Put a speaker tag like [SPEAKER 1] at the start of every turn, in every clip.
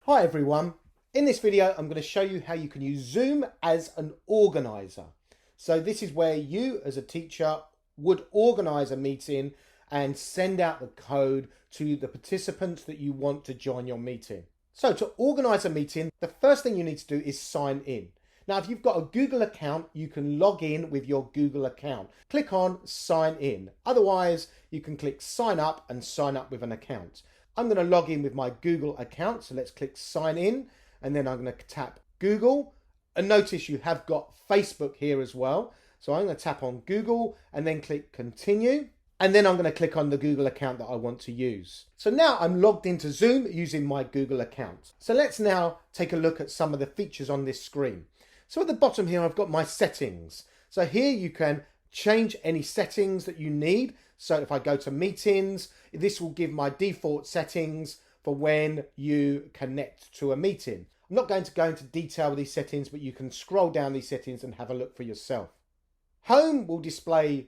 [SPEAKER 1] Hi everyone, in this video I'm going to show you how you can use Zoom as an organizer. So this is where you as a teacher would organize a meeting and send out the code to the participants that you want to join your meeting. So to organize a meeting, the first thing you need to do is sign in. Now if you've got a Google account, you can log in with your Google account. Click on sign in. Otherwise you can click sign up and sign up with an account. I'm going to log in with my Google account, so let's click sign in and then I'm going to tap Google, and notice you have got Facebook here as well. So I'm going to tap on Google and then click continue, and then I'm going to click on the Google account that I want to use. So now I'm logged into Zoom using my Google account. So let's now take a look at some of the features on this screen. So at the bottom here I've got my settings. So here you can change any settings that you need. So if I go to meetings, this will give my default settings for when you connect to a meeting. I'm not going to go into detail with these settings, but you can scroll down these settings and have a look for yourself. Home will display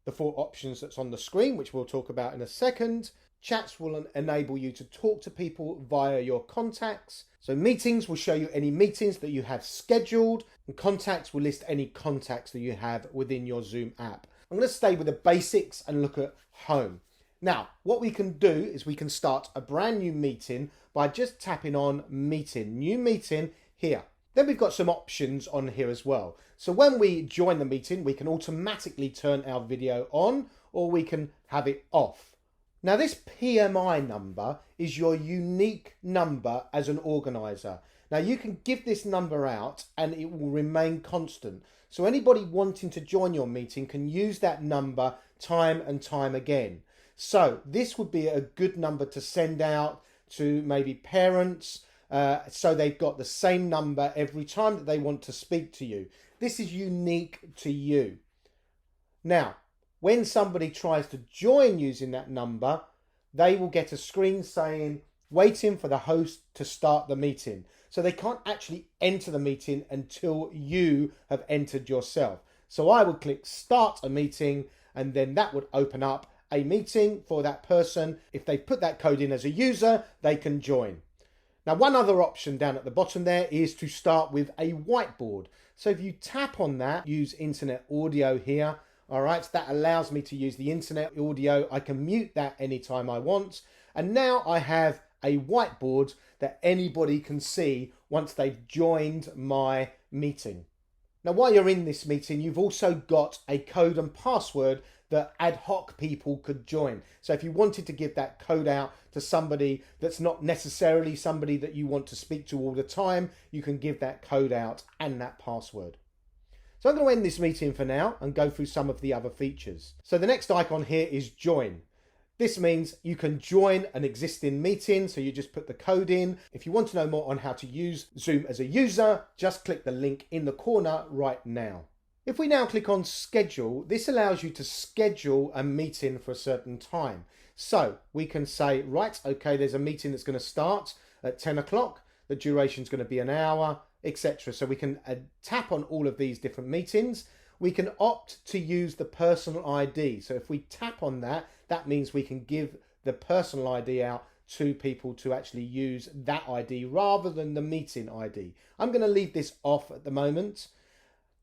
[SPEAKER 1] the 4 options that's on the screen, which we'll talk about in a second. Chats will enable you to talk to people via your contacts. So meetings will show you any meetings that you have scheduled, and contacts will list any contacts that you have within your Zoom app. I'm going to stay with the basics and look at home. Now, what we can do is we can start a brand new meeting by just tapping on meeting, new meeting here. Then we've got some options on here as well. So when we join the meeting, we can automatically turn our video on or we can have it off. Now this PMI number is your unique number as an organizer. Now you can give this number out and it will remain constant. So anybody wanting to join your meeting can use that number time and time again. So this would be a good number to send out to maybe parents, so they've got the same number every time that they want to speak to you. This is unique to you. Now, when somebody tries to join using that number, they will get a screen saying, waiting for the host to start the meeting. So they can't actually enter the meeting until you have entered yourself. So I would click start a meeting, and then that would open up a meeting for that person. If they put that code in as a user, they can join. Now, one other option down at the bottom there is to start with a whiteboard. So if you tap on that, use internet audio here. All right, so that allows me to use the internet audio. I can mute that anytime I want. And now I have a whiteboard that anybody can see once they've joined my meeting. Now, while you're in this meeting, you've also got a code and password that ad hoc people could join. So if you wanted to give that code out to somebody that's not necessarily somebody that you want to speak to all the time, you can give that code out and that password. So I'm going to end this meeting for now and go through some of the other features. So the next icon here is join. This means you can join an existing meeting, so you just put the code in. If you want to know more on how to use Zoom as a user, just click the link in the corner right now. If we now click on schedule, this allows you to schedule a meeting for a certain time. So we can say, right, okay, there's a meeting that's going to start at 10 o'clock. The duration is going to be an hour, etc. So we can tap on all of these different meetings. We can opt to use the personal ID. So if we tap on that, that means we can give the personal ID out to people to actually use that ID rather than the meeting ID. I'm going to leave this off at the moment.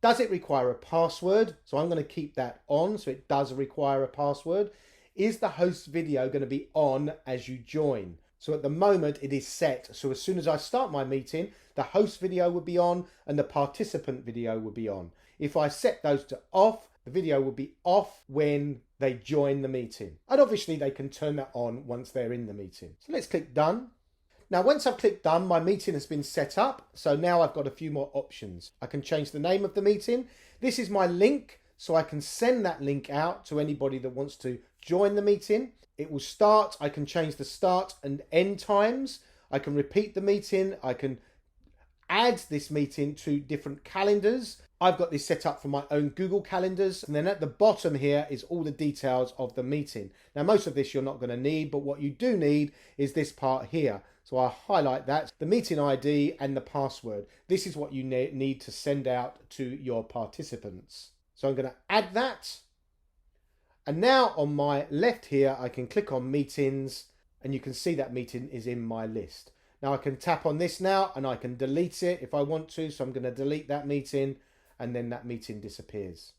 [SPEAKER 1] Does it require a password? So I'm going to keep that on, so it does require a password. Is the host video going to be on as you join? So at the moment it is set. So as soon as I start my meeting, the host video will be on and the participant video will be on. If I set those to off, the video will be off when they join the meeting. And obviously they can turn that on once they're in the meeting. So let's click done. Now, once I've clicked done, my meeting has been set up. So now I've got a few more options. I can change the name of the meeting. This is my link, so I can send that link out to anybody that wants to join the meeting. It will start. I can change the start and end times. I can repeat the meeting. I can add this meeting to different calendars. I've got this set up for my own Google calendars. And then at the bottom here is all the details of the meeting. Now, most of this you're not going to need, but what you do need is this part here. So I'll highlight that, the meeting ID and the password. This is what you need to send out to your participants. So I'm going to add that. And now on my left here, I can click on meetings and you can see that meeting is in my list. Now I can tap on this now and I can delete it if I want to. So I'm going to delete that meeting and then that meeting disappears.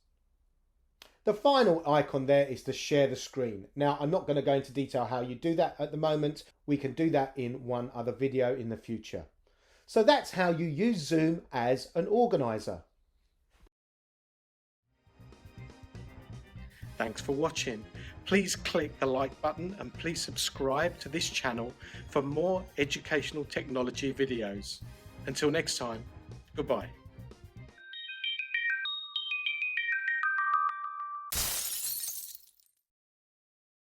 [SPEAKER 1] The final icon there is to share the screen. Now I'm not going to go into detail how you do that at the moment. We can do that in one other video in the future. So that's how you use Zoom as an organizer.
[SPEAKER 2] Thanks for watching. Please click the like button and please subscribe to this channel for more educational technology videos. Until next time, goodbye.